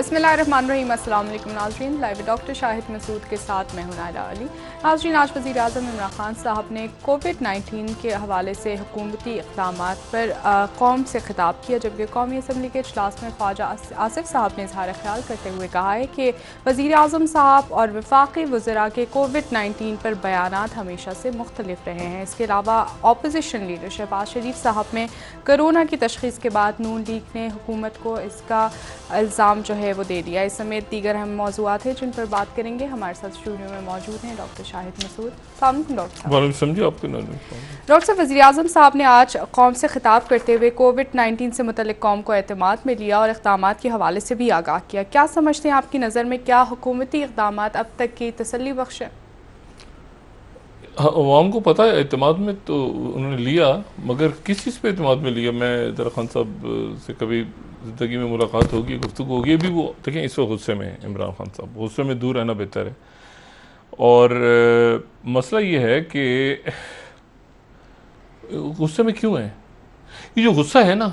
बिस्मिल्लाहिर्रहमानिर्रहीम। अस्सलाम वालेकुम नाज़रीन, लाइव डॉक्टर शाहिद मसूद के साथ मैं हूं नायला अली। नाज़रीन, आज वज़ीर आज़म इमरान खान साहब ने कोविड-19 के हवाले से हुकूमती इक़दामात पर कौम से खिताब किया, जबकि कौमी असम्बली के इजलास में ख्वाजा आसिफ साहब ने इज़हार ख्याल करते हुए कहा है कि वज़ीर आज़म साहब और वफाकी वज़रा के कोविड-19 पर बयानात हमेशा से मुख्तलिफ रहे हैं। इसके अलावा अपोजिशन लीडर शहबाज शरीफ साहब में कोरोना की तशख़ीस के बाद नून लीग ने हुकूमत को इसका इल्ज़ाम जो है वो दे दिया। इस समेत दीगर अहम मौज़ूआत हैं जिन पर बात करेंगे। हमारे साथ स्टूडियो में मौजूद हैं डॉक्टर शाहिद मसूद। डॉक्टर साहब, वज़ीर आज़म साहब ने आज कौम से खिताब करते हुए कोविड-19 से मुतल्लिक़ कौम को एतमाद में लिया और इक़दामात के हवाले से भी आगाह किया। क्या समझते हैं आपकी नज़र में, क्या हुकूमती इक़दामात अब तक की तसल्ली बख्श है? हाँ, अवाम को पता है एतमाद में तो उन्होंने लिया, मगर किस चीज़ पे एतमाद में लिया? मैं ज़रा खान साहब से कभी ज़िंदगी में मुलाकात होगी, गुफ्तगू होगी। अभी वो देखें इस वक्त गुस्से में इमरान खान साहब, गुस्से में दूर रहना बेहतर है। और मसला ये है कि गुस्से में क्यों है? ये जो गुस्सा है ना,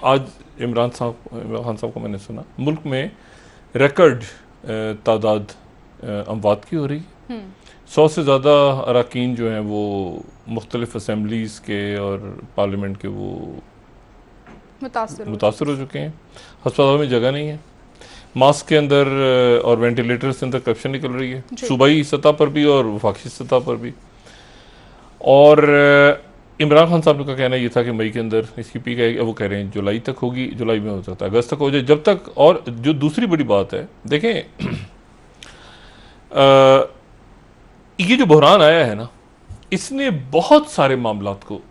आज इमरान खान साहब को मैंने सुना मुल्क में रिकॉर्ड तादाद अमवात की हो रही है। 100 से ज़्यादा अरकान जो हैं वो मुख्तलिफ असम्बलीज़ के और पार्लियामेंट के वो मुतासर हो चुके हैं। अस्पतालों में जगह नहीं है, मास्क के अंदर और वेंटिलेटर्स के अंदर करप्शन निकल रही है, सूबाई सतह पर भी और वफाकी सतह पर भी। और इमरान खान साहब का कहना ये था कि मई के अंदर इसकी पीक है, वो कह रहे हैं जुलाई तक होगी, जुलाई में हो सकता है अगस्त तक हो जाए, जब तक। और जो दूसरी बड़ी बात है, देखें ये जो बहरान आया है ना, इसने बहुत सारे मामलात को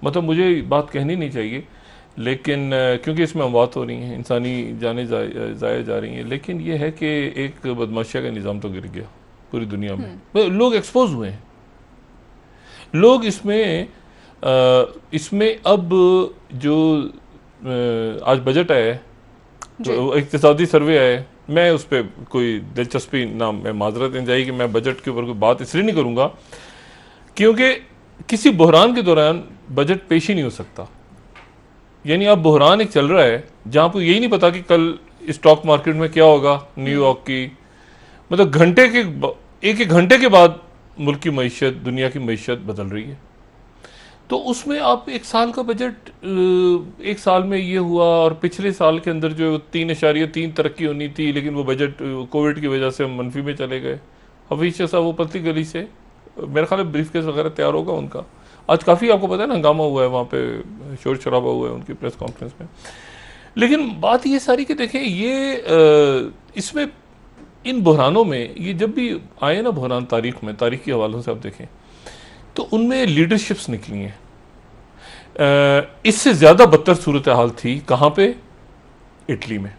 मतलब मुझे बात कहनी नहीं चाहिए, लेकिन क्योंकि इसमें अमवात हो रही हैं, इंसानी जानें ज़ाया जा रही हैं, लेकिन ये है कि एक बदमाशिया का निज़ाम तो गिर गया पूरी दुनिया में। लोग एक्सपोज हुए हैं, लोग इसमें अब जो आज बजट आया है, तो इक़्तिसादी सर्वे आया है, मैं उस पर कोई दिलचस्पी ना, मैं माजरत नहीं चाहिए कि मैं बजट के ऊपर कोई बात इसलिए नहीं करूँगा क्योंकि किसी बहरान के दौरान बजट पेश ही नहीं हो सकता। यानी अब बहरान एक चल रहा है जहाँ पर यही नहीं पता कि कल स्टॉक मार्केट में क्या होगा, न्यूयॉर्क की, मतलब एक एक घंटे के बाद मुल्क की मईशत, दुनिया की मईशत बदल रही है। तो उसमें आप एक साल का बजट, एक साल में ये हुआ, और पिछले साल के अंदर जो 3.3 तरक्की होनी थी, लेकिन वो बजट कोविड की वजह से मनफी में चले गए। हफीज साहब वो पतली गली से, मेरे ख्याल में ब्रीफकेस वगैरह तैयार होगा उनका। आज काफ़ी आपको पता है ना, हंगामा हुआ है वहाँ पे, शोर शराबा हुआ है उनकी प्रेस कॉन्फ्रेंस में। लेकिन बात ये सारी कि देखें, ये इसमें इन बहरानों में, ये जब भी आए ना बहरान तारीख में, तारीख के हवालों से आप देखें तो उनमें लीडरशिप्स निकली हैं। इससे ज़्यादा बदतर सूरत हाल थी कहाँ पे? इटली में।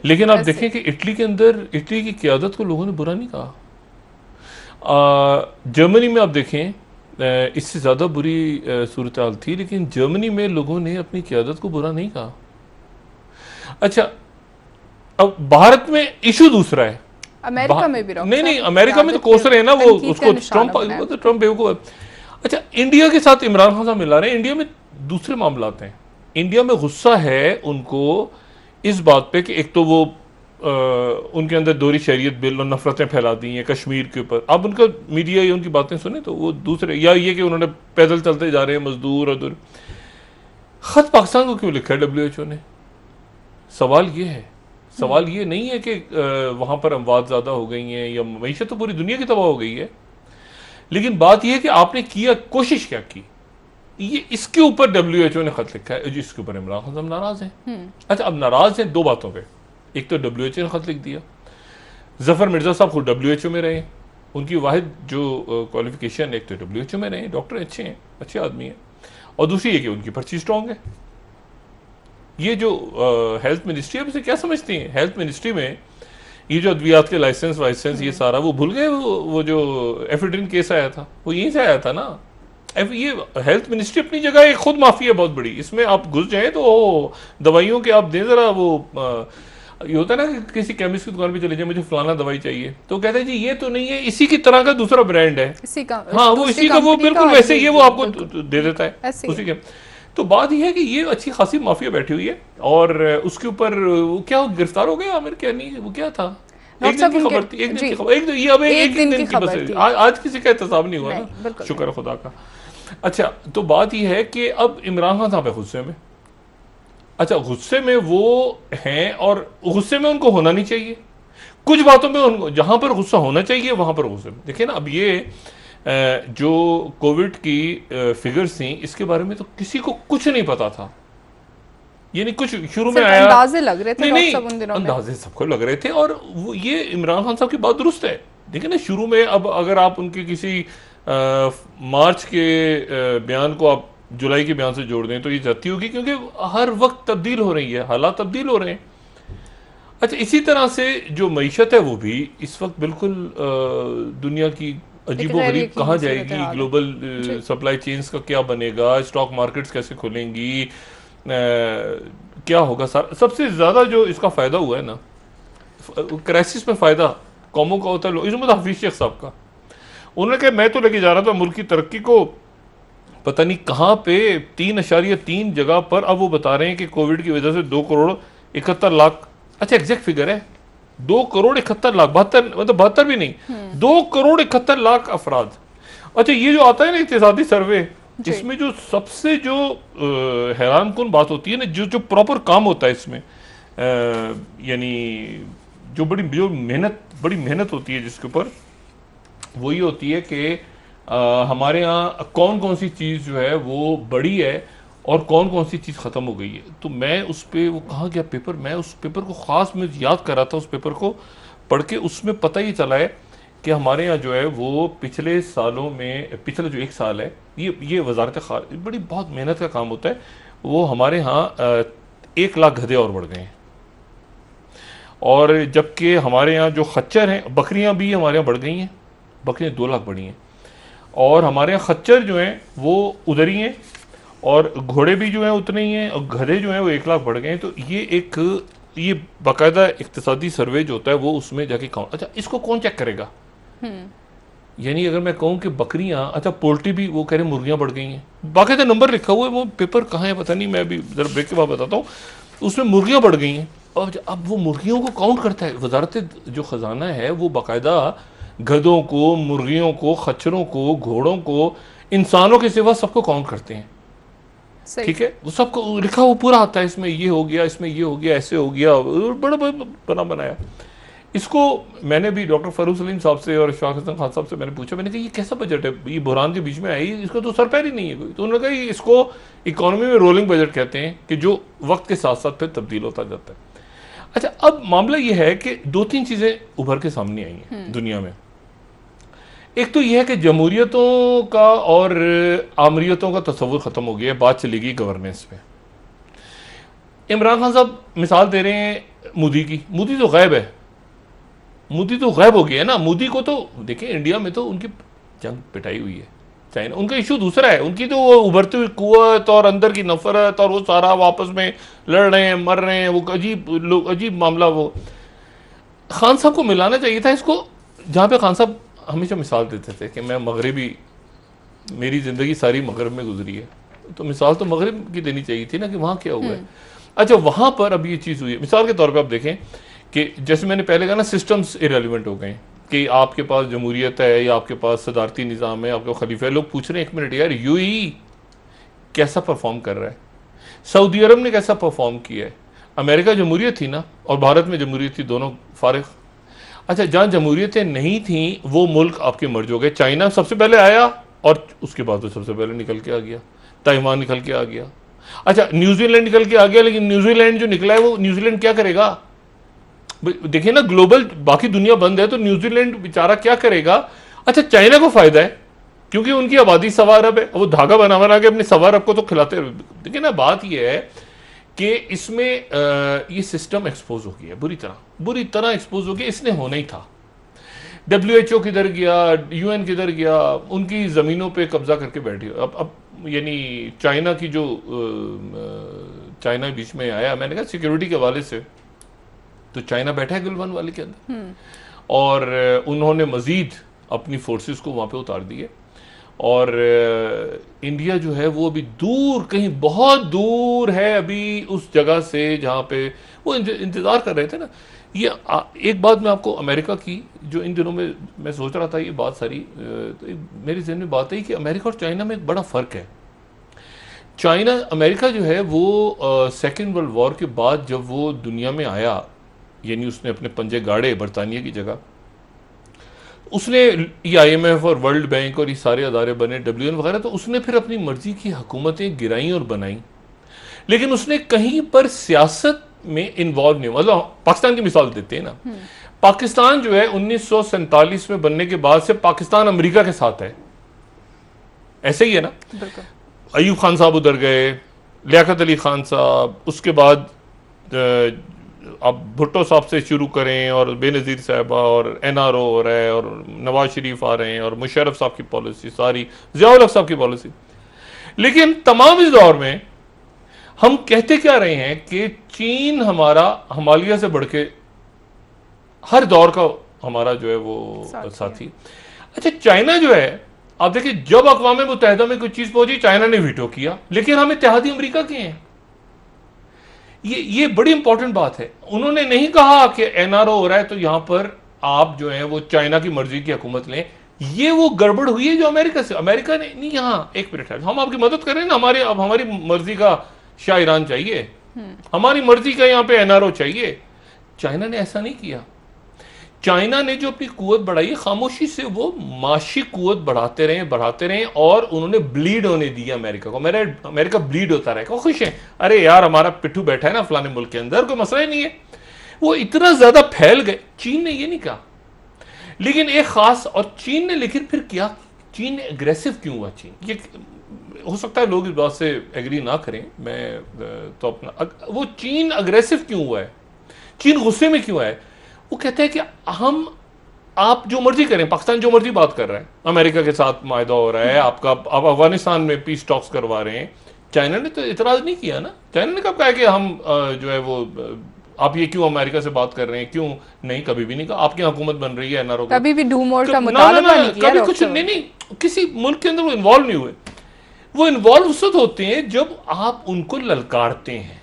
लेकिन आप देखें कि इटली के अंदर, इटली की क़यादत को लोगों ने बुरा नहीं कहा। जर्मनी में आप देखें इससे ज़्यादा बुरी सूरत हाल थी, लेकिन जर्मनी में लोगों ने अपनी क़यादत को बुरा नहीं कहा। अच्छा, अब भारत में इशू दूसरा है। अमेरिका में भी नहीं, अमेरिका में तो कोस रहे हैं ना, वो उसको ट्रम्प बेवकूफ। अच्छा, इंडिया के साथ इमरान खान साहब मिला रहे हैं। इंडिया में दूसरे मामलात हैं। इंडिया में गुस्सा है उनको इस बात पे कि एक तो वो उनके अंदर दोहरी शरीयत बिल और नफरतें फैला दी हैं कश्मीर के ऊपर। अब उनका मीडिया या उनकी बातें सुने तो वो दूसरे, या ये कि उन्होंने पैदल चलते जा रहे हैं मजदूर, और खत पाकिस्तान को क्यों लिखा है WHO ने? सवाल ये नहीं है कि वहाँ पर अमवात ज़्यादा हो गई हैं या मईशत तो पूरी दुनिया की तबाह हो गई है, लेकिन बात यह है कि आपने कोशिश क्या की। ये इसके ऊपर WHO ने खत लिखा है, जिसके ऊपर इमरान खान साहब नाराज हैं। अच्छा, अब नाराज हैं दो बातों पे। एक तो WHO ने खत लिख दिया, जफर मिर्जा साहब खुद WHO में रहे, उनकी वाहिद जो क्वालिफिकेशन, एक तो WHO में रहे, डॉक्टर अच्छे हैं, अच्छे आदमी हैं, और दूसरी ये कि उनकी पर्ची स्ट्रॉन्ग है। ये जो हेल्थ मिनिस्ट्री, अब इसे क्या समझती हैं? हेल्थ मिनिस्ट्री में ये जो अद्वियात के लाइसेंस ये सारा वो भूल गए। वो जो एफिड्रिन केस आया था वो यहीं से आया था ना। ये हेल्थ मिनिस्ट्री अपनी जगह एक खुद माफिया बहुत बड़ी, इसमें आप घुस जाएं तो दवाइयों के आप दें जरा, वो ये होता है ना कि किसी केमिस्ट की दुकान पे चले जाए, मुझे फलाना दवाई चाहिए, तो कहते हैं जी ये तो नहीं है, इसी की तरह का दूसरा ब्रांड है, हाँ वो इसी का, वो बिल्कुल वैसे ही वो आपको दे देता है उसी के। तो बात यह है कि ये अच्छी खासी माफिया बैठी हुई है और उसके ऊपर वो क्या गिरफ्तार हो गया आमिर, क्या नहीं, वो क्या था, एक दिन की खबर थी, एक दिन की खबर, एक दिन की बस, आज किसी का एहतसाब नहीं हुआ ना, शुक्र खुदा का। अच्छा, तो बात यह है कि अब इमरान खान साहब है गुस्से में। अच्छा, गुस्से में वो हैं और गुस्से में उनको होना नहीं चाहिए, कुछ बातों में उनको जहां पर गुस्सा होना चाहिए वहां पर गुस्से में। देखिए ना, अब ये जो कोविड की फिगर्स थी, इसके बारे में तो किसी को कुछ नहीं पता था, ये नहीं कुछ शुरू में आया, अंदाजे लग रहे थे, नहीं सब उन दिनों अंदाजे सबको लग रहे थे। और वो ये इमरान खान साहब की बात दुरुस्त है, देखिए ना, शुरू में अब अगर आप उनके किसी मार्च के बयान को आप जुलाई के बयान से जोड़ दें तो ये जाती होगी, क्योंकि हर वक्त तब्दील हो रही है, हालात तब्दील हो रहे हैं। अच्छा, इसी तरह से जो मईशत है वो भी इस वक्त बिल्कुल दुनिया की अजीबो गरीब कहाँ जाएगी, ग्लोबल सप्लाई चेन्स का क्या बनेगा, स्टॉक मार्केट्स कैसे खुलेंगी, क्या होगा। सबसे ज्यादा जो इसका फायदा हुआ है ना, क्राइसिस में फायदा कौमों का होता है, इसमें तो हफीज शेख साहब का, उन्होंने कहा मैं तो लेके जा रहा था मुल्क की तरक्की को पता नहीं कहाँ पे 3.3 जगह पर, अब वो बता रहे हैं कि कोविड की वजह से 2,71,00,000, अच्छा एग्जैक्ट फिगर है 2,71,00,000, 72 मतलब 72 भी नहीं, 2,71,00,000 अफराद। अच्छा, ये जो आता है ना इक्तिसादी सर्वे, इसमें जो सबसे जो हैरान कुन बात होती है ना, जो प्रॉपर काम होता है इसमें, यानी जो बड़ी मेहनत होती है जिसके ऊपर, वो ये होती है कि हमारे यहाँ कौन कौन सी चीज़ जो है वो बड़ी है और कौन कौन सी चीज़ ख़त्म हो गई है। तो मैं उस पर, वो कहाँ गया पेपर, मैं उस पेपर को ख़ास में याद कर रहा था, उस पेपर को पढ़ के उसमें पता ही चला है कि हमारे यहाँ जो है वो पिछले सालों में, पिछले जो 1 साल है, ये वजारत खारजा बड़ी बहुत मेहनत का काम होता है, वो हमारे यहाँ 1 लाख गधे और बढ़ गए हैं। और जबकि हमारे यहाँ जो खच्चर हैं, बकरियाँ भी हमारे यहाँ बढ़ गई हैं, बकरियाँ 2 लाख बढ़ी हैं, और हमारे यहाँ खच्चर जो हैं वो उधर ही हैं, और घोड़े भी जो हैं उतने ही हैं, और गधे जो हैं वो 1 लाख बढ़ गए हैं। तो ये बाकायदा इक्तिसादी सर्वे जो होता है वो उसमें जाके काउंट। अच्छा, इसको कौन चेक करेगा? यानी अगर मैं कहूँ कि बकरियाँ, अच्छा पोल्ट्री भी, वो कह रहे मुर्गियाँ बढ़ गई हैं, बाकायदा नंबर लिखा हुआ है, वो पेपर कहाँ है पता नहीं, मैं अभी जरा ब्रेक के बाद बताता हूँ, उसमें मुर्गियाँ बढ़ गई हैं। और अब वो मुर्गियों को काउंट करता है वजारत जो ख़जाना है, वो बाकायदा गधों को, मुर्गियों को, खच्चरों को, घोड़ों को, इंसानों के सिवा सबको काउंट करते हैं, ठीक है, वो सबको लिखा हुआ पूरा आता है, इसमें ये हो गया, इसमें ये हो गया, ऐसे हो गया, बड़ा बनाया। इसको मैंने भी डॉक्टर फरूख सलीम साहब से और इशफाक हसन खान साहब से मैंने पूछा, मैंने कहा ये कैसा बजट है, ये बुरहान के बीच में आई, इसका तो सर पैर ही नहीं है कोई। तो उन्होंने कहा इसको इकोनॉमी में रोलिंग बजट कहते हैं, कि जो वक्त के साथ साथ फिर तब्दील होता जाता है। अच्छा, अब मामला ये है कि 2-3 चीज़ें उभर के सामने आई हैं दुनिया में। एक तो यह है कि जमहूरियतों का और आमरीतों का तस्वुर ख़त्म हो गया है, बात चलेगी गवर्नेंस पे। इमरान खान साहब मिसाल दे रहे हैं मोदी की, मोदी तो गायब है, मोदी तो गायब हो गया है ना। मोदी को तो देखिए, इंडिया में तो उनकी जंग पिटाई हुई है, चाइना, उनका इशू दूसरा है, उनकी तो वो उभरती हुई कुव्वत और अंदर की नफरत और वो सारा आपस में लड़ रहे हैं, मर रहे हैं, वो अजीब मामला। वो खान साहब को मिलाना चाहिए था इसको, जहाँ पे खान साहब हमेशा मिसाल देते थे कि मैं मगरबी, मेरी ज़िंदगी सारी मगरब में गुजरी है, तो मिसाल तो मगरब की देनी चाहिए थी ना, कि वहाँ क्या हुआ है। अच्छा, वहाँ पर अब ये चीज़ हुई है, मिसाल के तौर पे आप देखें कि जैसे मैंने पहले कहा ना, सिस्टम्स इरेलीवेंट हो गए, कि आपके पास जमहूरियत है या आपके पास सदारती निज़ाम है, आपके खलीफा है, लोग पूछ रहे हैं 1 मिनट यार, यूएई कैसा परफॉर्म कर रहा है, सऊदी अरब ने कैसा परफॉर्म किया है, अमेरिका जमहूरियत थी ना और भारत में जमहूरियत थी, दोनों फारिग। अच्छा, जहाँ जमहूरियतें नहीं थी वो मुल्क आपके मर्ज हो गए। चाइना सबसे पहले आया और उसके बाद तो सबसे पहले निकल के आ गया, ताइवान निकल के आ गया। अच्छा, न्यूजीलैंड निकल के आ गया, लेकिन न्यूजीलैंड जो निकला है वो न्यूजीलैंड क्या करेगा? देखिए ना, ग्लोबल बाकी दुनिया बंद है तो न्यूजीलैंड बेचारा क्या करेगा? अच्छा, चाइना को फायदा है क्योंकि उनकी आबादी 1.25 अरब है, वो धागा बना बना के अपने 1.25 अरब को तो खिलाते रहे। देखिए ना, बात यह है कि इसमें ये सिस्टम एक्सपोज हो गया, बुरी तरह एक्सपोज हो गया, इसने होना ही था। WHO किधर गया, UN किधर गया, उनकी ज़मीनों पे कब्जा करके बैठी। अब यानी चाइना की जो चाइना बीच में आया, मैंने कहा सिक्योरिटी के हवाले से तो चाइना बैठा है गुलवान वाले के अंदर, और उन्होंने मजीद अपनी फोर्सेस को वहाँ पे उतार दिए। और इंडिया जो है वो अभी दूर, कहीं बहुत दूर है अभी उस जगह से जहाँ पे वो इंतज़ार कर रहे थे ना। ये एक बात मैं आपको अमेरिका की, जो इन दिनों में मैं सोच रहा था ये बात सारी, तो मेरे जहन में बात आई कि अमेरिका और चाइना में एक बड़ा फ़र्क है। चाइना, अमेरिका जो है वो सेकेंड वर्ल्ड वॉर के बाद जब वो दुनिया में आया, यानी उसने अपने पंजे गाड़े बरतानिया की जगह, उसने ये IMF और वर्ल्ड बैंक और ये सारे अदारे बने, WN वगैरह, तो उसने फिर अपनी मर्जी की हुकूमतें गिराई और बनाई, लेकिन उसने कहीं पर सियासत में इन्वॉल्व नहीं हुआ। मतलब पाकिस्तान की मिसाल देते हैं ना, पाकिस्तान जो है 1947 में बनने के बाद से पाकिस्तान अमेरिका के साथ है, ऐसे ही है ना। अयूब खान साहब उधर गए, लियाकत अली खान साहब, उसके बाद आप भुट्टो साहब से शुरू करें और बेनज़ीर साहबा और NRO हो रहा है और नवाज शरीफ आ रहे हैं और मुशर्रफ साहब की पॉलिसी सारी, ज़ियाउल हक साहब की पॉलिसी। लेकिन तमाम इस दौर में हम कहते क्या रहे हैं कि चीन हमारा हिमालय से बढ़ के हर दौर का हमारा जो है वो साथी। अच्छा, चाइना जो है, आप देखिए जब अक़वाम मुत्तहिदा में कोई चीज पहुंची चाइना ने वीटो किया, लेकिन हम इत्तेहादी अमेरिका के हैं। ये बड़ी इंपॉर्टेंट बात है। उन्होंने नहीं कहा कि NRO हो रहा है तो यहां पर आप जो है वो चाइना की मर्जी की हुकूमत लें। ये वो गड़बड़ हुई है जो अमेरिका से, अमेरिका ने नहीं, यहाँ एक मिनट है, हम आपकी मदद करें ना, अब हमारी मर्जी का शाह ईरान चाहिए, हमारी मर्जी का यहाँ पे NRO चाहिए। चाइना ने ऐसा नहीं किया। चाइना ने जो अपनी कुवत बढ़ाई है, खामोशी से वो माशी कुवत बढ़ाते रहे और उन्होंने ब्लीड होने दिया अमेरिका को। अमेरिका ब्लीड होता रहे, वो खुश है, अरे यार हमारा पिट्ठू बैठा है ना फलाने मुल्क के अंदर, कोई मसला ही नहीं है। वो इतना ज्यादा फैल गए। चीन ने ये नहीं कहा, लेकिन एक खास, और चीन ने, लेकिन फिर क्या, चीन ने अग्रेसिव क्यों हुआ? चीन, ये हो सकता है लोग इस बात से एग्री ना करें, मैं तो अपना, वो चीन अग्रेसिव क्यों हुआ है, चीन गुस्से में क्यों है? वो कहते हैं कि आप जो मर्जी करें, पाकिस्तान जो मर्जी बात कर रहा है, अमेरिका के साथ मायदा हो रहा है आपका, आप अफगानिस्तान में पीस टॉक्स करवा रहे हैं। चाइना ने तो इतराज नहीं किया ना। चाइना ने कब कहा कि हम जो है वो, आप ये क्यों अमेरिका से बात कर रहे हैं, क्यों नहीं, कभी भी नहीं कहा। आपकी हुकूमत बन रही है NRO, कभी भी डूमोर का मुतालबा नहीं किया, कभी कुछ नहीं, किसी मुल्क के अंदर वो इन्वॉल्व नहीं हुए। वो इन्वॉल्व उस वक्त होते हैं जब आप उनको ललकारते हैं,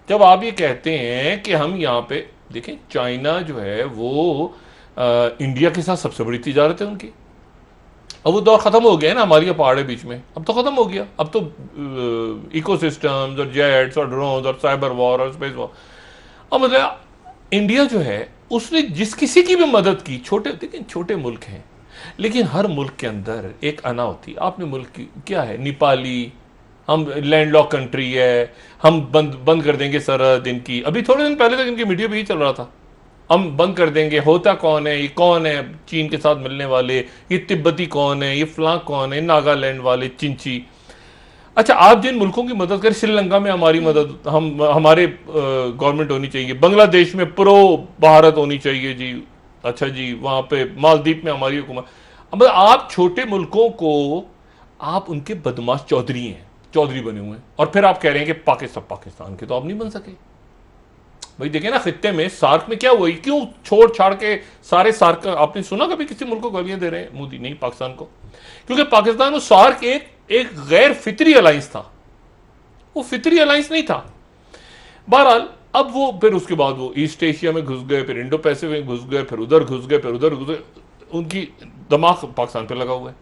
जब आप ये कहते हैं कि हम यहाँ पे देखें। चाइना जो है वो इंडिया के साथ सबसे बड़ी तिजारत है उनकी। अब वो दौर खत्म हो गया है ना, हमारी पहाड़ बीच में, अब तो खत्म हो गया। अब तो इकोसिस्टम्स और जेट्स और ड्रोन्स और साइबर वॉर और स्पेस वॉर। अब मतलब इंडिया जो है उसने जिस किसी की भी मदद की, छोटे, देखिए छोटे मुल्क हैं, लेकिन हर मुल्क के अंदर एक अना होती है। आपने मुल्क की क्या है, नेपाली, हम लैंडलॉक कंट्री है, हम बंद कर देंगे सरहद इनकी। अभी थोड़े दिन पहले तक इनकी मीडिया भी चल रहा था, हम बंद कर देंगे। होता कौन है, ये कौन है चीन के साथ मिलने वाले, ये तिब्बती कौन है, ये फलां कौन है, नागालैंड वाले, चिंची। अच्छा, आप जिन मुल्कों की मदद करें, श्रीलंका में हमारी मदद, हमारे गवर्नमेंट होनी चाहिए, बांग्लादेश में प्रो भारत होनी चाहिए जी, अच्छा जी, वहां पे मालदीव में हमारी हुकूमत। अब आप छोटे मुल्कों को, आप उनके बदमाश चौधरी बने हुए हैं, और फिर आप कह रहे हैं कि पाकिस्तान के तो आप नहीं बन सके। भाई देखिए ना, खित्ते में सार्क में क्या हुआ, क्यों छोड़ छाड़ के सारे सार्क, आपने सुना कभी किसी मुल्क को गालियां दे रहे हैं मोदी? नहीं, पाकिस्तान को, क्योंकि पाकिस्तान, वो सार्क एक गैर फितरी अलायंस था, वो फितरी अलायंस नहीं था। बहरहाल अब वो फिर उसके बाद वो ईस्ट एशिया में घुस गए, फिर इंडो पैसिफिक में घुस गए, फिर उधर घुस गए, फिर उधर घुस गए, उनकी दिमाग पाकिस्तान पे लगा हुआ है।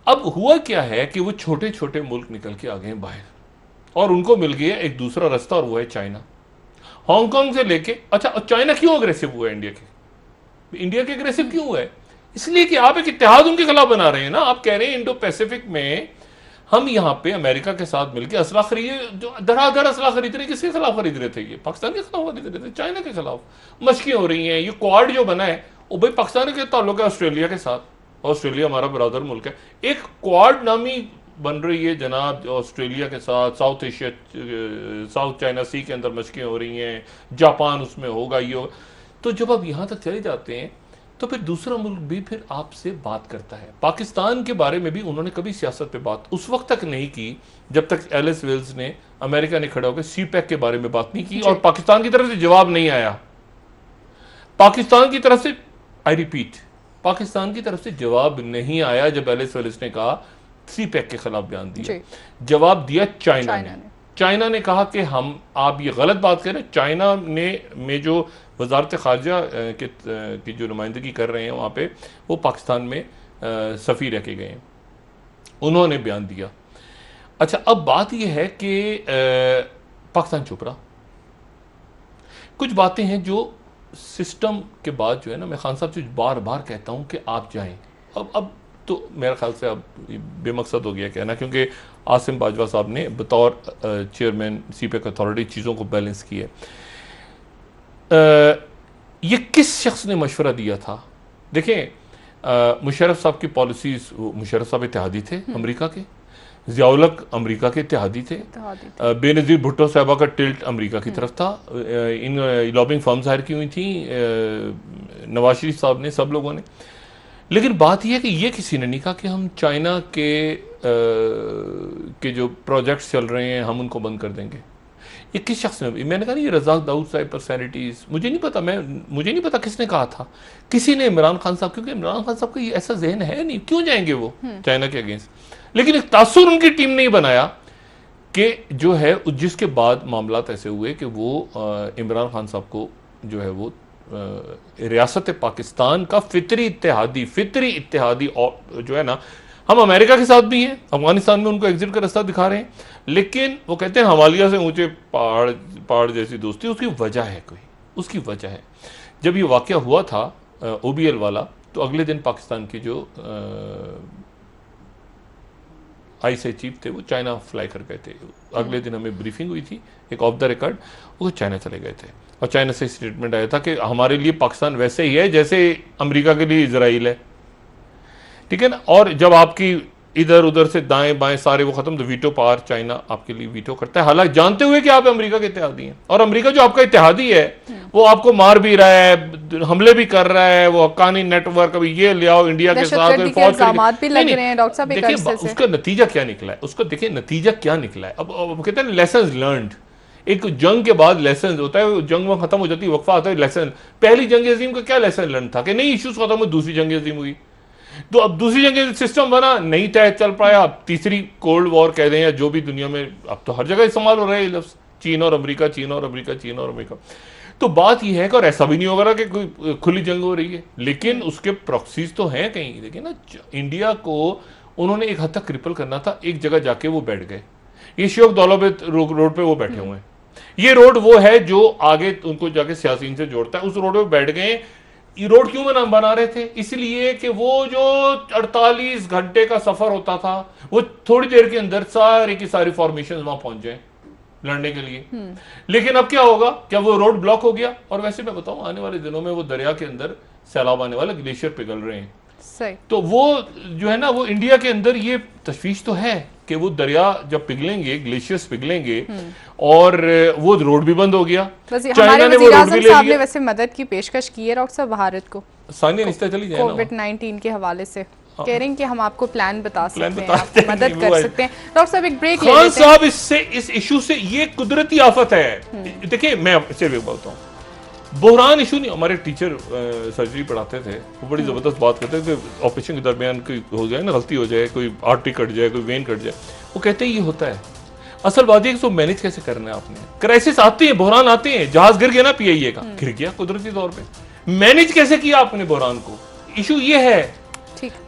अब हुआ क्या है कि वो छोटे छोटे मुल्क निकल के आ गए बाहर, और उनको मिल गया एक दूसरा रास्ता, और वो है चाइना। हांगकांग से लेके, अच्छा चाइना क्यों अग्रेसिव हुआ है इंडिया के अग्रेसिव क्यों हुआ है? इसलिए कि आप एक इत्तेहाद उनके खिलाफ बना रहे हैं ना। आप कह रहे हैं इंडो पैसिफिक में हम यहाँ पे अमेरिका के साथ मिलकर असला खरीदे, जो धड़ाधड़ असला खरीद रहे, किसके खिलाफ खरीद रहे थे? ये पाकिस्तान के खिलाफ खरीद रहे थे, चाइना के खिलाफ मशकें हो रही हैं। ये क्वाड जो बना है वो भाई पाकिस्तान के ताल्लुक है ऑस्ट्रेलिया के साथ, ऑस्ट्रेलिया हमारा बरादर मुल्क है। एक क्वाड नामी बन रही है जनाब ऑस्ट्रेलिया के साथ, साउथ एशिया, साउथ चाइना सी के अंदर मशकें हो रही हैं, जापान उसमें होगा, ये होगा। तो जब आप यहाँ तक चले जाते हैं तो फिर दूसरा मुल्क भी फिर आपसे बात करता है। पाकिस्तान के बारे में भी उन्होंने कभी सियासत पे बात उस वक्त तक नहीं की जब तक एलिस वेल्स ने, अमेरिका ने खड़ा होकर CPEC के बारे में बात नहीं की, और पाकिस्तान की तरफ से जवाब नहीं आया। पाकिस्तान की तरफ से, आई रिपीट, पाकिस्तान की तरफ से जवाब नहीं आया जब एलिस वेलिस ने कहा सीपैक के खिलाफ बयान दिया। जवाब दिया चाइना ने। चाइना ने कहा कि आप ये गलत बात कर रहे हैं। चाइना ने में जो वजारत खारजा की जो नुमाइंदगी कर रहे हैं वहाँ पे, वो पाकिस्तान में सफ़ीर रह के गए हैं, उन्होंने बयान दिया। अच्छा, अब बात यह है कि पाकिस्तान चुप रहा। कुछ बातें हैं जो सिस्टम के बाद जो है ना, मैं खान साहब से बार बार कहता हूँ कि आप जाएं। अब तो मेरे ख्याल से अब बेमकसद हो गया कहना, क्योंकि आसिम बाजवा साहब ने बतौर चेयरमैन सीपैक अथॉरिटी चीज़ों को बैलेंस किया। ये किस शख्स ने मशवरा दिया था? देखें, मुशर्रफ साहब की पॉलिसीज़, मुशर्रफ साहब इत्तेहादी थे अमेरिका के, ज़ियाउल-हक अमेरिका के इत्तेहादी थे, बेनज़ीर भुट्टो साहबा का टिल्ट अमेरिका की तरफ था, इन लॉबिंग फर्म्स हायर की हुई थी नवाज शरीफ साहब ने, सब लोगों ने। लेकिन बात यह है कि ये किसी ने नहीं कहा कि हम चाइना के जो प्रोजेक्ट्स चल रहे हैं हम उनको बंद कर देंगे। ये किस शख्स ने? मैंने कहा ये रज़ाक दाऊद साहब पर्सनैलिटीज़, मुझे नहीं पता किसने कहा था। किसी ने इमरान खान साहब, क्योंकि इमरान खान साहब का ये ऐसा जहन है नहीं, क्यों जाएंगे वो चाइना के अगेंस्ट। लेकिन एक तासुर उनकी टीम ने बनाया कि जो है, जिसके बाद मामलात ऐसे हुए कि वो इमरान खान साहब को जो है वो रियासत पाकिस्तान का फितरी इत्तेहादी और जो है ना, हम अमेरिका के साथ भी हैं, अफगानिस्तान में उनको एग्जिट का रास्ता दिखा रहे हैं, लेकिन वो कहते हैं हमालिया से ऊंचे पहाड़ जैसी दोस्ती। उसकी वजह है, उसकी वजह है। जब ये वाक़या हुआ था OBL वाला, तो अगले दिन पाकिस्तान के जो ISI चीफ थे वो चाइना फ्लाई कर गए थे। अगले दिन हमें ब्रीफिंग हुई थी एक ऑफ द रिकॉर्ड, वो चाइना चले गए थे और चाइना से स्टेटमेंट आया था कि हमारे लिए पाकिस्तान वैसे ही है जैसे अमेरिका के लिए इजराइल है, ठीक है ना। और जब आपकी इधर उधर से दाएं बाएं सारे वो खत्म, तो वीटो पावर चाइना आपके लिए वीटो करता है, हालांकि जानते हुए कि आप अमेरिका के इत्तेहादी हैं। और अमेरिका जो आपका इत्तेहादी है वो आपको मार भी रहा है, हमले भी कर रहा है, वो हक्कानी नेटवर्क, अभी ये ले आओ इंडिया के साथ भी लग रहे हैं डॉक्टर साहब। देखिए उसका नतीजा क्या निकला है, उसको देखिए नतीजा क्या निकला है। अब कहते हैं लेसन लर्नड, एक जंग के बाद लेसन होता है, जंग में खत्म हो जाती है, वक्फा आता है, लेसन। पहली जंग अजीम का क्या लेसन लर्न था कि नहीं इश्यूज खत्म हुए, दूसरी जंग अजीम हुई, तो अब दूसरी जंग सिस्टम बना, नहीं तय चल पाया, अब तीसरी कोल्ड वॉर कह दें या जो भी दुनिया में, अब तो हर जगह इस्तेमाल हो रहा है ये लफ्ज़, चीन और अमेरिका, चीन और अमेरिका, चीन और अमेरिका। तो बात यह है कि, और ऐसा भी नहीं होगा कि कोई खुली जंग हो रही है, लेकिन उसके प्रॉक्सीज तो हैं कहीं। देखिए ना, इंडिया को उन्होंने एक हद तक क्रिपल करना था, एक जगह जाके वो बैठ गए। ये शेख दौलत रोड पे वो बैठे हुए हैं, ये रोड वो है जो आगे उनको जाके सियासीन से जोड़ता है, उस रोड पे बैठ गए। ये रोड क्यों बना रहे थे? इसलिए कि वो जो 48 घंटे का सफर होता था, वो थोड़ी देर के अंदर सारी की सारी फॉर्मेशन वहां पहुंच जाए लड़ने के लिए। लेकिन अब क्या होगा, क्या वो रोड ब्लॉक हो गया? और वैसे मैं बताऊं, आने वाले दिनों में वो दरिया के अंदर सैलाब आने वाला, ग्लेशियर पिघल रहे हैं। सही। तो वो जो है ना, वो इंडिया के अंदर ये तशवीश तो है कि वो दरिया जब पिघलेंगे, ग्लेशियर्स पिघलेंगे, और वो रोड भी बंद हो गया। चाइना ने वो रोड भी ले लिया। आपने वैसे मदद की पेशकश की है डॉक्टर साहब भारत को, सानिया निस्ता चली जाए कोविड-19 के हवाले से, कह रहे हैं कि हम आपको प्लान बता सकते हैं, आपकी मदद कर सकते हैं। डॉक्टर साहब एक ब्रेक ले लेते हैं। खान साहब इस इशू से, ये कुदरती आफत है। देखिए मैं सिर्फ बताता हूँ, बहरान इशू नहीं। हमारे टीचर सर्जरी पढ़ाते थे, वो बड़ी ज़बरदस्त बात करते थे कि ऑपरेशन के दरमियान कोई हो जाए ना, गलती हो जाए, कोई आर्टरी कट जाए, कोई वेन कट जाए, वो कहते हैं ये होता है। असल बात है कि उसको मैनेज कैसे करना है आपने। क्राइसिस आते हैं, बहरान आते हैं, जहाज गिर गया ना PIA का, गिर गया कुदरती तौर पे, मैनेज कैसे किया आपने बहरान को, इशू ये है।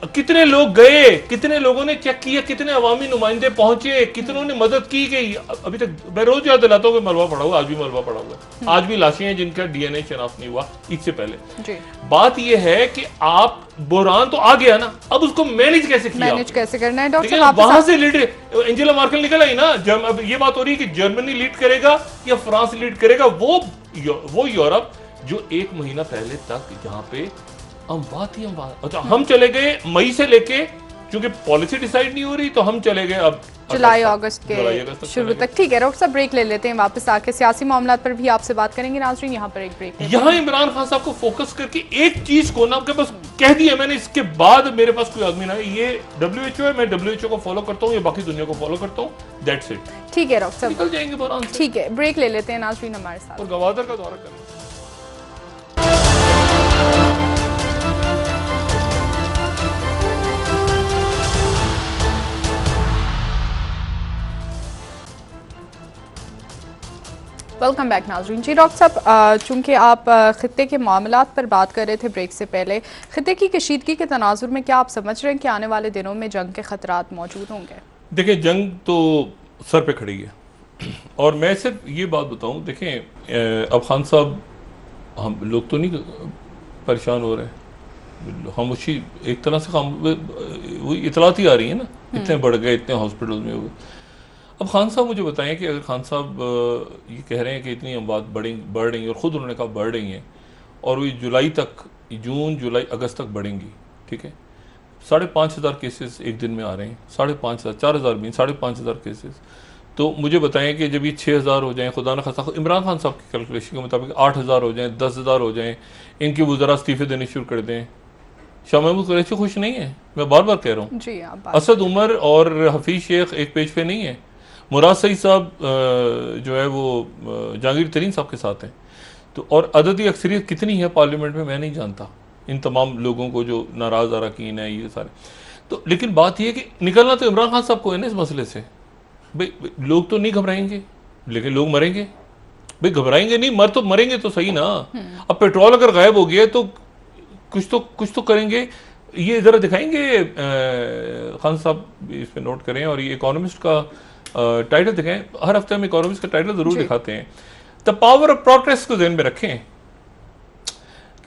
कितने लोग गए, कितने लोगों ने चेक किया, कितने अवामी नुमाइंदे पहुंचे, कितनों ने मदद की गई। अभी तक मैं रोज याद दिलाता हूँ कि मलबा पड़ा हुआ, आज भी मलबा पड़ा हुआ है, आज भी लाशें हैं जिनका DNA शनाख्त नहीं हुआ इससे पहले जी। बात यह है कि आप बहरान तो आ गया ना, अब उसको मैनेज कैसे किया, मैनेज कैसे करना है डॉक्टर साहब। वहां से लीडर एंजेला मार्केल निकल आई ना, अब ये बात हो रही है कि जर्मनी लीड करेगा या फ्रांस लीड करेगा। वो यूरोप जो 1 महीना पहले तक जहां पे हम बात। अच्छा, हम चले गए मई से लेके, क्योंकि पॉलिसी डिसाइड नहीं हो रही, तो हम चले गए अब जुलाई अगस्त के शुरू तक। ठीक है डॉक्टर साहब, ब्रेक ले लेते हैं, वापस आके सियासी मामला पर भी आपसे बात करेंगे। नाज़रीन, यहाँ पर एक ब्रेक। यहाँ इमरान खान साहब को फोकस करके एक चीज को ना, आपके पास कह दिया मैंने, इसके बाद मेरे पास कोई आदमी ना है। ये WHO है, मैं WHO को फॉलो करता हूँ, ये बाकी दुनिया को फॉलो करता हूँ, दैट्स इट। ठीक है डॉक्टर साहब, निकल जाएंगे बहरान से। ठीक है, ब्रेक ले लेते हैं नाज़रीन हमारे साथ, और गवादर का दौरा करना। वेलकम बैक नाज़रीन। जी डॉक्टर साहब, चूँकि आप ख़ित्ते के मामलात पर बात कर रहे थे ब्रेक से पहले, ख़ित्ते की कशीदगी के तनाजुर में क्या आप समझ रहे हैं कि आने वाले दिनों में जंग के ख़तरात मौजूद होंगे? देखिए, जंग तो सर पे खड़ी है और मैं सिर्फ ये बात बताऊं, देखें अब खान साहब, हम लोग तो नहीं परेशान हो रहे, खामोशी एक तरह से वो इतलात ही आ रही है ना, इतने बढ़ गए, इतने हॉस्पिटल में हो गए। अब खान साहब मुझे बताएं कि अगर खान साहब ये कह रहे हैं कि इतनी अमवात बढ़ रही हैं और ख़ुद उन्होंने कहा बढ़ रही हैं और वो जुलाई तक, जून जुलाई अगस्त तक बढ़ेंगी, ठीक है, 5,500 केसेस एक दिन में आ रहे हैं, 5,500, 4,000 भी, 5,500 केसेस। तो मुझे बताएं कि जब ये 6,000 हो जाएं, खुदा न खास्ता इमरान खान साहब की कैलकुलेशन के मुताबिक 8,000 हो जाएं, 10,000 हो जाएं, इनके वज़रा इस्तीफ़े देने शुरू कर दें। शाह महमूद कुरैशी खुश नहीं है, मैं बार बार कह रहा हूँ जी। असद उमर और हफीज़ शेख एक पेज पे नहीं है, मुराद सईद साहब जो है वो जहांगीर तरीन साहब के साथ हैं। तो और अददी अक्सरियत कितनी है पार्लियामेंट में मैं नहीं जानता, इन तमाम लोगों को जो नाराज़ अरकान है ये सारे। तो लेकिन बात यह है कि निकलना तो इमरान खान साहब को है ना इस मसले से। भाई लोग तो नहीं घबराएंगे, लेकिन लोग मरेंगे। भाई घबराएंगे नहीं, मर तो मरेंगे तो सही ना। अब पेट्रोल अगर गायब हो गया तो कुछ तो करेंगे। ये ज़रा दिखाएंगे, खान साहब इस पर नोट करें, और ये इकोनॉमिस्ट का टाइटल दिखाएं। हर हफ्ते हम इकोनॉमिस्ट का टाइटल ज़रूर दिखाते हैं। द पावर ऑफ प्रोग्रेस को ध्यान में रखें,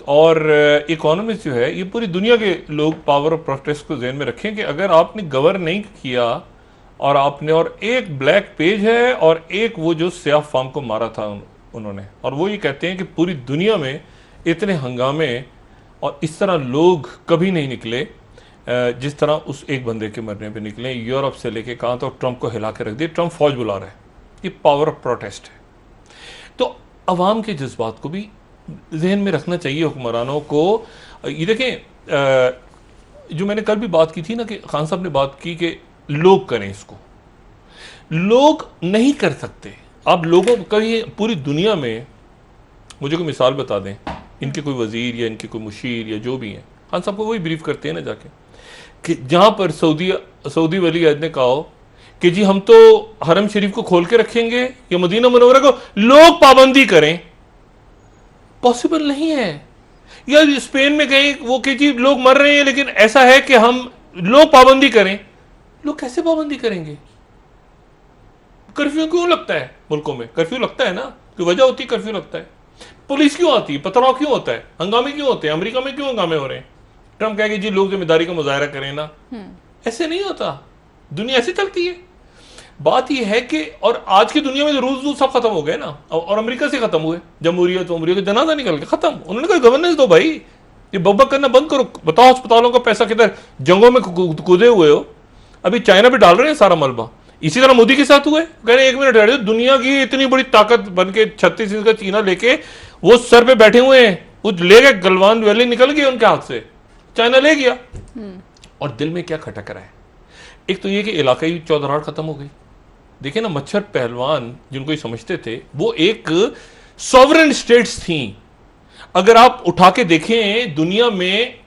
और इकोनॉमिस्ट जो है ये पूरी दुनिया के लोग पावर ऑफ प्रोग्रेस को ध्यान में रखें कि अगर आपने गवर्न नहीं किया और आपने, और एक ब्लैक पेज है और एक वो जो स्याह फार्म को मारा था उन्होंने, और वो ये कहते हैं कि पूरी दुनिया में इतने हंगामे और इस तरह लोग कभी नहीं निकले जिस तरह उस एक बंदे के मरने पे निकले। यूरोप से लेके कहाँ तो ट्रंप को हिला के रख दिया, ट्रंप फौज बुला रहा है। ये पावर ऑफ प्रोटेस्ट है। तो अवाम के जज्बात को भी जहन में रखना चाहिए हुक्मरानों को। ये देखें, जो मैंने कल भी बात की थी ना कि खान साहब ने बात की कि लोग करें इसको, लोग नहीं कर सकते। आप लोगों को कहीं पूरी दुनिया में मुझे कोई मिसाल बता दें, इनके कोई वजीर या इनके कोई मुशीर या जो भी हैं, खान साहब को वही ब्रीफ करते हैं ना जाके, कि जहां पर सऊदी वली अहद ने कहा हो कि जी हम तो हरम शरीफ को खोल के रखेंगे या मदीना मुनव्वरा को लोग पाबंदी करें, पॉसिबल नहीं है। या स्पेन में गए वो कि जी लोग मर रहे हैं लेकिन ऐसा है कि हम लोग पाबंदी करें। लोग कैसे पाबंदी करेंगे? कर्फ्यू क्यों लगता है मुल्कों में? कर्फ्यू लगता है ना, कोई वजह होती है कर्फ्यू लगता है। पुलिस क्यों आती है? पथराव क्यों होता है? हंगामे क्यों होते हैं? अमेरिका में क्यों हंगामे हो रहे हैं? ट्रंप कहेगा जी लोग जिम्मेदारी का मुजाहरा करें ना। ऐसे नहीं होता, दुनिया ऐसे चलती है। बात यह है कि, और आज की दुनिया में तो रूल्स सब खत्म हो गए ना, और अमेरिका से खत्म हुए। जमहूरियत का जनाजा निकल के खत्म। उन्होंने कहा गवर्नेंस दो भाई, ये बकबक करना बंद करो। बताओ अस्पतालों का पैसा किधर? जंगों में कूदे हुए हो। अभी चाइना पे डाल रहे हैं सारा मलबा। इसी तरह मोदी के साथ हुआ है। कह रहे हैं 1 मिनट हटो, दुनिया की इतनी बड़ी ताकत बन के 36 इंच का चीना लेके वो सर पे बैठे हुए हैं, वो ले गए, गलवान वैली निकल गई उनके हाथ से, चाइना ले गया। और दिल में क्या खटक रहा है? एक तो ये कि इलाकाई चौधराहट खत्म हो गई। देखिए ना, मच्छर पहलवान जिनको ये समझते थे वो एक सॉवरेन स्टेट्स थी। अगर आप उठा के देखें दुनिया में,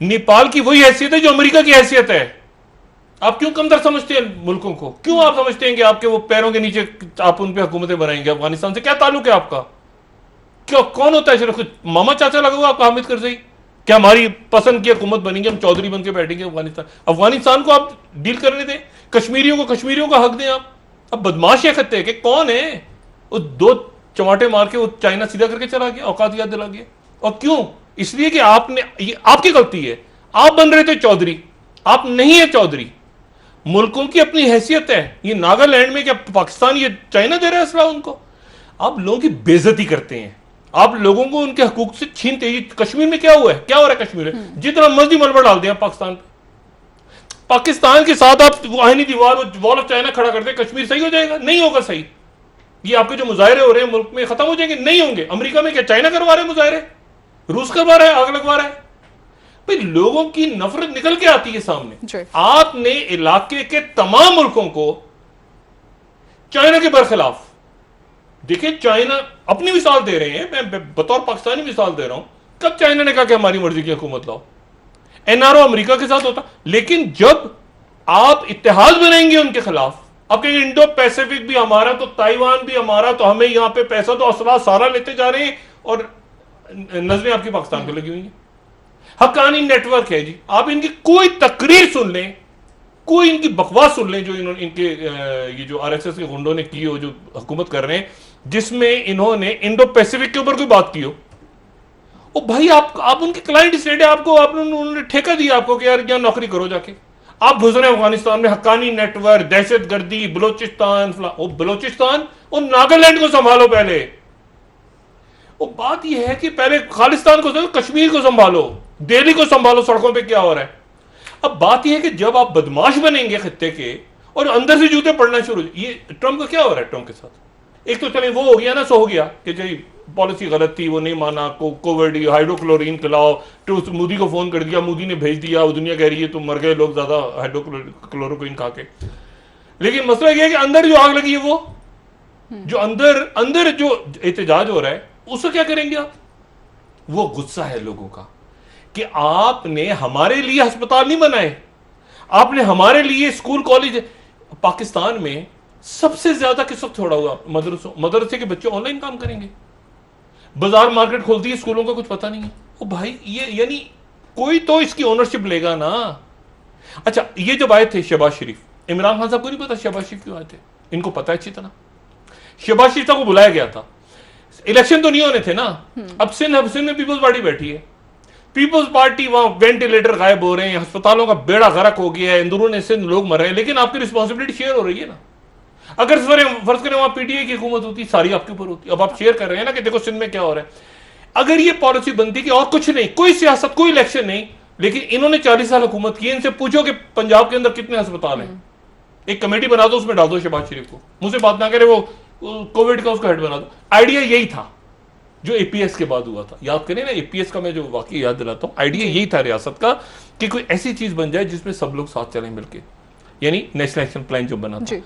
नेपाल की वही हैसियत है जो अमेरिका की हैसियत है। आप क्यों कमतर समझते हैं मुल्कों को? क्यों आप समझते हैं कि आपके वो पैरों के नीचे आप उन पे हुकूमतें बनाएंगे? अफगानिस्तान से क्या ताल्लुक है आपका? क्यों, कौन होता है सिर्फ मामा चाचा लगा हुआ आपका हामिद करजई? क्या हमारी पसंद की हुकूमत बनेंगे, हम चौधरी बन के बैठेंगे अफगानिस्तान को आप डील करने दें, कश्मीरियों का हक दें आप। अब बदमाश ये कहते हैं कि कौन है वो 2 चमाटे मार के वो चाइना सीधा करके चला गया, औकात याद दिला गया। और क्यों? इसलिए कि आपने, ये आपकी गलती है। आप बन रहे थे चौधरी, आप नहीं है चौधरी। मुल्कों की अपनी हैसियत है। ये नागालैंड में क्या पाकिस्तान, ये चाइना दे रहा है असला उनको? आप लोगों की बेइज्जती करते हैं, आप लोगों को उनके हकूक से छीनते हैं। कश्मीर में क्या हुआ है? क्या हो रहा है कश्मीर में? जितना मर्जी मलबा डाल दिया पाकिस्तान के साथ आप वाहिनी दीवार, वॉल ऑफ चाइना खड़ा कर दे, कश्मीर सही हो जाएगा? नहीं होगा सही। ये आपके जो मुजाहरे हो रहे हैं मुल्क में खत्म हो जाएंगे? नहीं होंगे। अमेरिका में क्या चाइना करवा रहे हैं मुजाहरे? रूस करवा रहा है, आग लगवा रहा है। भाई लोगों की नफरत निकल के आती है सामने। आपने इलाके के तमाम मुल्कों को चाइना के बरखिलाफ, देखिए चाइना अपनी मिसाल दे रहे हैं, मैं बतौर पाकिस्तानी मिसाल दे रहा हूं। कब चाइना ने कहा कि हमारी मर्जी की हुकूमत लाओ? एनआरओ अमेरिका के साथ होता। लेकिन जब आप इत्तेहाद बनाएंगे उनके खिलाफ, अब कहेंगे इंडो पैसिफिक भी हमारा, तो ताइवान भी हमारा, तो हमें यहां पे पैसा तो असला सारा लेते जा रहे हैं और नजरें आपकी पाकिस्तान पे लगी हुई हैं। हक्कानी नेटवर्क है जी, आप इनकी कोई तकरीर सुन लें, कोई इनकी बकवास सुन लें जो इन्होंने इनके ये जो आरएसएस के गुंडों ने की हो, जो हुकूमत कर रहे हैं, जिसमें इन्होंने इंडो पैसिफिक के ऊपर कोई बात की हो। ओ भाई आप उनके क्लाइंट स्टेट है, आपको उन्होंने ठेका दिया आपको कि यार यहां नौकरी करो जाके। आप घुस रहे हैं अफगानिस्तान में, हक्कानी नेटवर्क, दहशतगर्दी, बलोचिस्तान, बलोचिस्तान और नागालैंड को संभालो पहले। वो बात यह है कि पहले खालिस्तान को, कश्मीर को संभालो, दिल्ली को संभालो, सड़कों पे क्या हो रहा है। अब बात यह है कि जब आप बदमाश बनेंगे खत्ते के और अंदर से जूते पड़ना शुरू, ये ट्रंप का क्या हो रहा है ट्रंप के साथ। एक तो चले वो हो गया ना, सो हो गया कि जी पॉलिसी गलत थी, वो नहीं माना, कोविड हाइड्रोक्लोरीन खिलाओ, तो मोदी को फोन कर दिया, मोदी ने भेज दिया, वो दुनिया कह रही है तुम मर गए लोग ज्यादा हाइड्रोक्लोरोक्विन खा के। लेकिन मसला यह है कि अंदर जो आग लगी है, वो जो अंदर जो एहतजाज हो रहा है, उसको क्या करेंगे आप। वो गुस्सा है लोगों का कि आपने हमारे लिए अस्पताल नहीं बनाए, आपने हमारे लिए स्कूल कॉलेज। पाकिस्तान में सबसे ज्यादा किस वक्त छोड़ा हुआ मदरसे के बच्चे ऑनलाइन काम करेंगे, बाजार मार्केट खोलती है, स्कूलों का कुछ पता नहीं है। ओ भाई ये यानी कोई तो इसकी ओनरशिप लेगा ना। अच्छा, ये जब आए थे शहबाज शरीफ, इमरान खान साहब को नहीं पता शहबाज शरीफ क्यों आए थे, इनको पता है अच्छी तरह। शहबाज शरीफ को बुलाया गया था, इलेक्शन तो नहीं होने थे ना। अब सिंध में पीपल्स पार्टी बैठी है, पीपल्स पार्टी वहां वेंटिलेटर गायब हो रहे हैं, अस्पतालों का बेड़ा गर्क हो गया है, अंदरूनी सिंध लोग मर रहे हैं, लेकिन आपकी रिस्पॉन्सिबिलिटी शेयर हो रही है ना। अगर फर्ज करें वहां पीटीआई की हुकूमत होती, सारी आपके ऊपर होती। अब आप शेयर कर रहे हैं ना कि देखो सिंध में क्या हो रहा है। अगर ये पॉलिसी बनती कि और कुछ नहीं, कोई सियासत, कोई इलेक्शन नहीं, लेकिन इन्होंने 40 साल हुकूमत की, इनसे पूछो कि पंजाब के अंदर कितने अस्पताल हैं, एक कमेटी बना दो, उसमें डाल दो शहबाज शरीफ को, मुझसे बात ना करे, वो कोविड का उसका हेड बना दो। आइडिया यही था जो एपीएस के बाद हुआ था, याद करें ना, एपीएस का मैं जो वाकई याद दिलाता हूं, आइडिया यही था रियासत का कि कोई ऐसी चीज बन जाए जिसमें सब लोग साथ चलें मिलके, यानी नेशनल एक्शन प्लान जो बना था।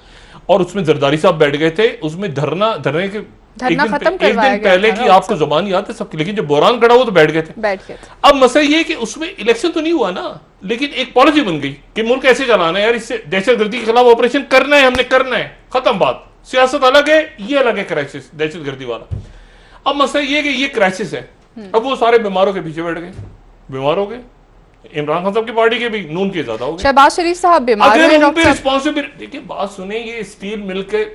और उसमें जरदारी साहब बैठ गए थे, उसमें धरने के एक दिन पहले की आपको जुबान याद है सबकी, लेकिन जब बोरान खड़ा हुआ तो बैठ गए थे। अब मसला ये कि उसमें इलेक्शन तो नहीं हुआ ना, लेकिन एक पॉलिसी बन गई कि मुल्क ऐसे चलाना है यार, इससे दहशतगर्दी के खिलाफ ऑपरेशन करना है, हमने करना है, खत्म बात। सियासत अलग है, ये अलग है क्राइसिस दहशतगर्दी वाला। अब मसला ये कि ये क्राइसिस है, अब वो सारे बीमारों के पीछे बैठ गए, बीमार हो गए। इमरान खान साहब की पार्टी के भी, नून के ज्यादा हो गए। शहबाज शरीफ साहब बीमार हैं, अगर उन पे रिस्पॉन्सिबिलिटी, देखिए बात सुने, ये स्टील मिल के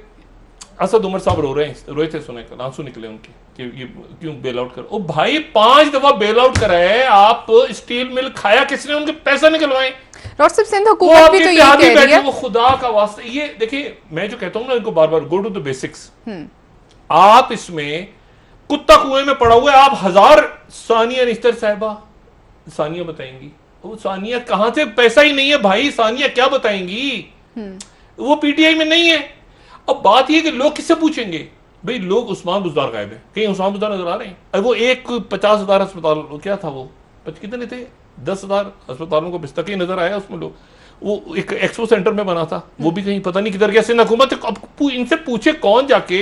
असद उमर साहब रोए थे, सुने आंसू निकले उनके कि ये क्यों बेल आउट कर। ओ भाई 5 दफा बेल आउट कराए आप, स्टील मिल खाया किसने, उनके पैसा निकलवाए। डॉक्टर सिंध हुकूमत भी तो यही कह रही है। वो खुदा का वास्ता, ये देखिए मैं जो कहता हूं ना इनको बार बार, गो टू द बेसिक्स। आप इसमें कुत्ता कुएं में पड़ा हुआ है, आप 1000 सानिया निश्तर साहिबा, सानिया बताएंगी, वो सानिया कहां से, पैसा ही नहीं है भाई, सानिया क्या बताएंगी, वो पीटीआई में नहीं है। अब बात यह कि लोग किससे पूछेंगे भाई, लोग उस्मान बुज़दार गायब है, कहीं उस्मान बुज़दार नजर आ रहे हैं। अब वो एक 50,000 अस्पताल, क्या था वो, कितने थे, 10,000 अस्पतालों को बिस्तर नजर आया उसमें लोग, वो एक एक्सपो सेंटर में बना था, वो भी कहीं पता नहीं किधर गया। सिंध हुकूमत अब इनसे पूछे कौन जाके,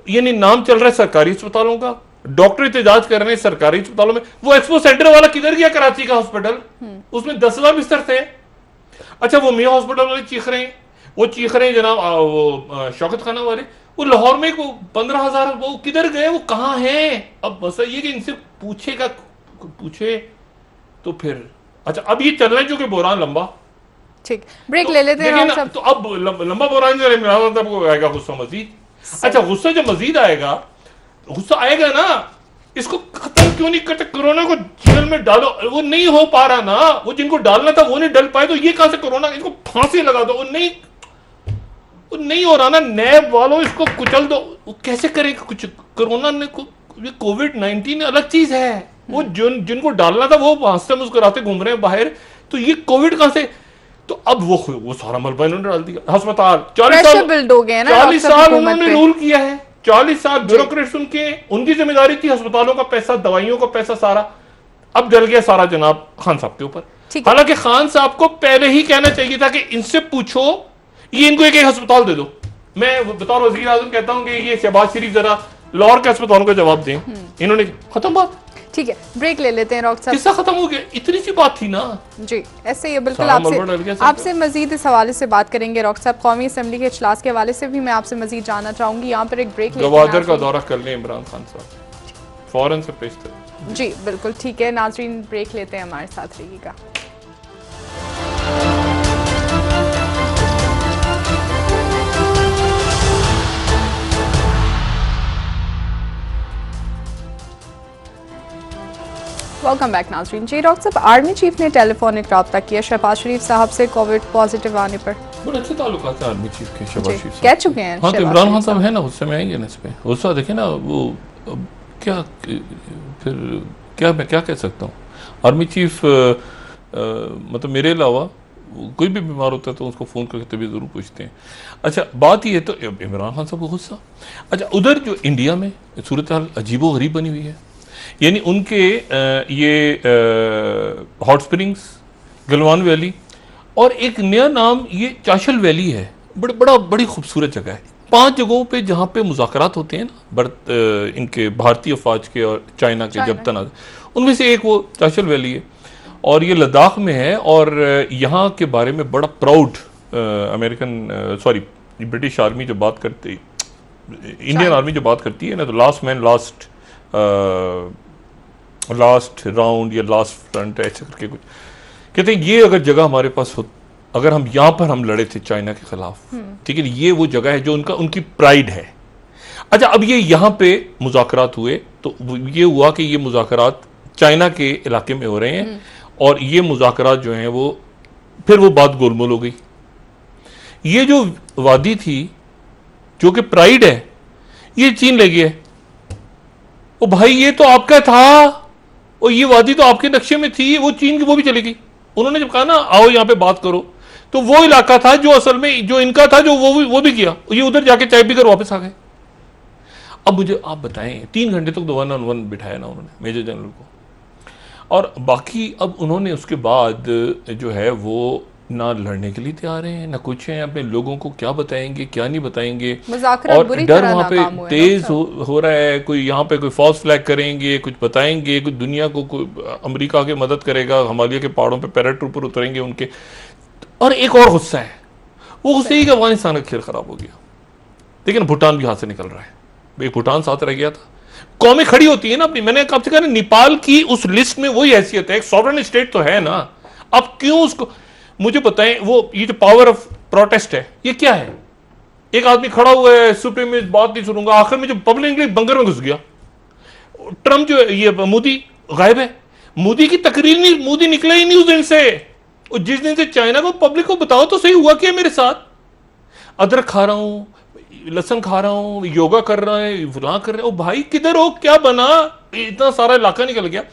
यानी नाम चल रहा है सरकारी अस्पतालों का, डॉक्टर एहतजाज कर रहे हैं सरकारी अस्पतालों में, वो एक्सपो सेंटर वाला किधर गया, कराची का हॉस्पिटल, उसमें 10,000 बिस्तर थे। अच्छा, वो मियां हॉस्पिटल वाले चीख रहे हैं, वो चीख रहे हैं जनाब, वो शौकत खाना वाले, वो लाहौर में वो 15,000, वो किधर गए, वो कहां हैं। अब मसला ये कि इनसे पूछे तो फिर, अच्छा अब ये चल रहा है जो कि बोरान लंबा, ठीक, ब्रेक ले लेते हैं। तो अब लंबा बोरान आएगा गुस्सा मजीद। अच्छा, गुस्सा जब मजीद आएगा, गुस्सा आएगा ना, इसको खत्म क्यों नहीं करते, कोरोना को जेल में डालो, वो नहीं हो पा रहा ना, वो जिनको डालना था वो नहीं डल पाए, तो ये कहां से कोरोना, इसको फांसी लगा दो, वो नहीं हो रहा ना, नैब वालों इसको कुचल दो, वो कैसे करेगा कुछ। कोरोना ने कोविड-19 अलग चीज है, वो जिनको डालना था वो हंसते मुस्कुराते घूम रहे हैं बाहर, तो ये कोविड कहां से। तो अब वो सारा मलबा इन्होंने डाल दिया। अस्पताल 40 साल उन्होंने रूल किया है, 40 साल ब्यूरोक्रेट्स उनकी जिम्मेदारी थी, अस्पतालों का पैसा, दवाइयों का पैसा सारा, अब डल गया सारा जनाब खान साहब के ऊपर। हालांकि खान साहब को पहले ही कहना चाहिए था कि इनसे पूछो, ये इनको एक अस्पताल दे दो। मैं बतौर वज़ीर आज़म कहता हूं कि ये शहबाज शरीफ जरा लाहौर के अस्पतालों का जवाब दें, इन्होंने खत्म बात। ठीक है, ब्रेक ले लेते हैं डॉक्टर साहब। किस्सा खत्म हो गया, इतनी सी बात थी ना जी। ऐसे ही बिल्कुल सारा मलबा डल गया सब। आपसे मजीद इस हवाले से बात करेंगे डॉक्टर साहब। कौमी असम्बली के इजलास के हवाले से भी मैं आपसे मजीद जानना चाहूंगी। यहाँ पर एक ब्रेक लेते हैं। गवादर का दौरा कर लें इमरान खान साहब, फौरन से पेश करें। जी बिल्कुल ठीक है नाजरीन, ब्रेक लेते हैं, हमारे साथ रहिएगा। वेलकम बैक नाजरीन। जी डॉक्टर साहब, आर्मी चीफ ने टेलीफोनिक रब्ता किया शहबाज शरीफ साहब से कोविड पॉजिटिव आने पर। बड़े अच्छे ताल्लुकात हैं आर्मी चीफ के शहबाज शरीफ साहब, कह चुके हैं। हाँ तो इमरान खान साहब है ना, गुस्से में आएंगे ना इस पे। गुस्सा देखे ना वो क्या, फिर क्या मैं क्या कह सकता हूँ। आर्मी चीफ मतलब मेरे अलावा कोई भी बीमार होता है तो उसको फ़ोन करके तभी ज़रूर पूछते हैं। अच्छा बात ये तो इमरान खान साहब को गुस्सा। अच्छा उधर जो इंडिया में सूरत हाल अजीबो गरीब बनी हुई है, यानी उनके ये हॉट स्प्रिंग्स, गलवान वैली और एक नया नाम ये चाशल वैली है, बड़ी खूबसूरत जगह है। 5 जगहों पे जहाँ पे मुज़ाकरात होते हैं ना इनके भारतीय अफवाज के और चाइना के जब तनाज़, उनमें से एक वो चाशल वैली है और ये लद्दाख में है। और यहाँ के बारे में बड़ा प्राउड ब्रिटिश आर्मी जो बात करती, इंडियन आर्मी जो बात करती है ना, तो लास्ट मैन लास्ट राउंड या लास्ट फ्रंट ऐसे करके कुछ कहते हैं। ये अगर जगह हमारे पास हो, अगर हम यहाँ पर हम लड़े थे चाइना के खिलाफ, ठीक है, ये वो जगह है जो उनकी प्राइड है। अच्छा अब ये यहाँ पे मुज़ाकरात हुए तो ये हुआ कि ये मुज़ाकरात चाइना के इलाके में हो रहे हैं और ये मुज़ाकरात जो हैं वो फिर वो बात गोलमोल हो गई। ये जो वादी थी जो कि प्राइड है, ये चीन ले गया। ओ भाई ये तो आपका था और ये वादी तो आपके नक्शे में थी, वो चीन की वो भी चली गई। उन्होंने जब कहा ना आओ यहाँ पे बात करो, तो वो इलाका था जो असल में जो इनका था, जो वो भी किया, ये उधर जाके चाय पीकर वापस आ गए। अब मुझे आप बताएं 3 घंटे तक तो 1-on-1 बिठाया ना उन्होंने मेजर जनरल को, और बाकी अब उन्होंने उसके बाद जो है वो ना लड़ने के लिए तैयार हैं ना कुछ हैं। अपने लोगों को क्या बताएंगे क्या नहीं बताएंगे, और डर वहाँ पे तेज हो रहा है। कोई यहाँ पे कोई फॉल्स फ्लैग करेंगे, कुछ बताएंगे, कुछ दुनिया को कोई अमेरिका की मदद करेगा, हिमालय के पहाड़ों पे पैराट्रूपर उतरेंगे उनके। और एक और गुस्सा है, वो गुस्से ही कि अफगानिस्तान का खेल खराब हो गया, लेकिन भूटान भी हाथ से निकल रहा है। भाई भूटान साथ रह गया था। कौमें खड़ी होती है ना अपनी, मैंने आपसे कहा ना नेपाल की उस लिस्ट में वही हैसियत है, एक सॉवरेन स्टेट तो है ना। अब क्यों उसको मुझे बताएं, वो ये जो पावर ऑफ प्रोटेस्ट है ये क्या है? एक आदमी खड़ा हुआ है, सुप्रीम में बात नहीं सुनूंगा, आखिर में जो पब्लिकली बंकर में घुस गया। ट्रम्प जो है, ये मोदी गायब है, मोदी की तकरीर नहीं, मोदी निकला ही नहीं उस दिन से। और जिस दिन से चाइना को पब्लिक को बताओ तो सही हुआ क्या मेरे साथ, अदरक खा रहा हूं, लहसुन खा रहा हूं, योगा कर रहा है, फलां कर रहे हो, भाई किधर हो, क्या बना, इतना सारा इलाका निकल गया।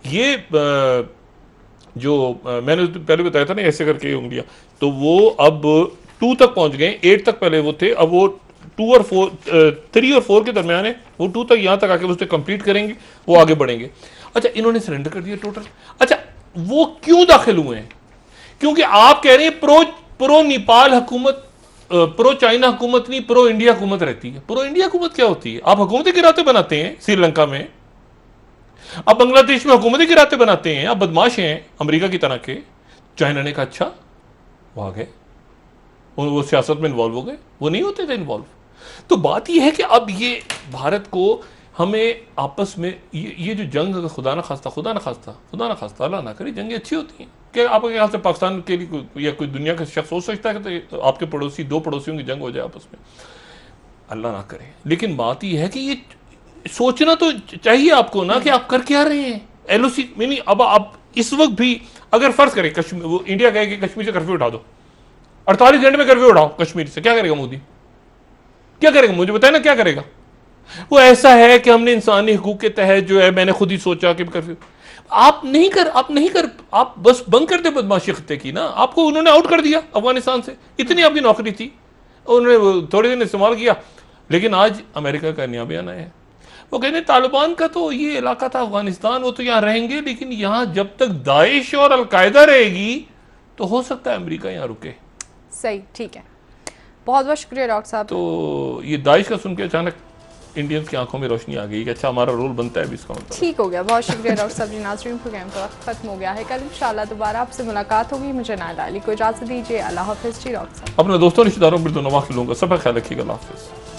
ये जो मैंने पहले बताया था ना ऐसे करके उंगलियां, तो वो अब 2 तक पहुंच गए। 8 तक पहले वो थे, अब वो 3 और 4 के दरमियान है। वो 2 तक यहां तक आके उससे कंप्लीट करेंगे, वो आगे बढ़ेंगे। अच्छा इन्होंने सरेंडर कर दिया टोटल। अच्छा वो क्यों दाखिल हुए हैं? क्योंकि आप कह रहे हैं प्रो नेपाल हुकूमत, प्रो चाइना हुकूमत नहीं, प्रो इंडिया हुकूमत रहती है। प्रो इंडिया हुकूमत क्या होती है? आप हुकूमतें गिराते बनाते हैं श्रीलंका में, आप बांग्लादेश में हुकूमतें गिराते बनाते हैं, आप बदमाश हैं अमेरिका की तरह के। चाइना ने कहा अच्छा, वो आ गए, वो सियासत में इन्वॉल्व हो गए, वो नहीं होते थे इन्वॉल्व। तो बात यह है कि अब ये भारत को हमें आपस में ये जो जंग, अगर खुदा ना खास्ता अल्लाह ना करे, जंगें अच्छी होती हैं क्या? आपके ख्याल से पाकिस्तान के लिए या कोई दुनिया का शख्स सोच सकता है कि तो आपके पड़ोसी, 2 पड़ोसियों की जंग हो जाए आपस में? अल्लाह ना करे। लेकिन बात यह है कि ये सोचना तो चाहिए आपको ना कि आप कर क्या रहे हैं। एलओसी नहीं, अब आप इस वक्त भी अगर फर्ज करें कश्मीर, वो इंडिया कहे कि कश्मीर से कर्फ्यू उठा दो, 48 घंटे में कर्फ्यू उठाओ कश्मीर से, क्या करेगा मोदी? क्या करेगा मुझे बताए ना, क्या करेगा? वो ऐसा है कि हमने इंसानी हकूक के तहत जो है, मैंने खुद ही सोचा कि कर्फ्यू आप बस बंद कर दे बदमाशी खत्ते की ना। आपको उन्होंने आउट कर दिया अफगानिस्तान से, इतनी आपकी नौकरी थी, उन्होंने थोड़े दिन इस्तेमाल किया। लेकिन आज अमेरिका का नया बयान आया है, वो कहते हैं तालिबान का तो ये इलाका था अफगानिस्तान, वो तो यहाँ रहेंगे, लेकिन यहाँ जब तक दाइश और अलकायदा रहेगी तो हो सकता है अमेरिका यहाँ रुके। सही, ठीक है, बहुत बहुत शुक्रिया डॉक्टर साहब। तो ये दाइश का सुन के अचानक इंडियंस की आंखों में रोशनी आ गई कि अच्छा हमारा रोल बनता है भी इसका मतलब। ठीक हो गया, बहुत शुक्रिया डॉक्टर साहब जी। नाज़रीन, प्रोग्राम का वक्त खत्म हो गया है। कल इंशाल्लाह दोबारा आपसे मुलाकात होगी। मुझे नायला अली को इजाज़त दीजिए। अल्लाह हाफिज़ जी डॉक्टर साहब। अपने दोस्तों रिश्तेदारों बिरदो नवा खिलूंगा। सब ख्याल रखिएगा। अल्लाह हाफिज़।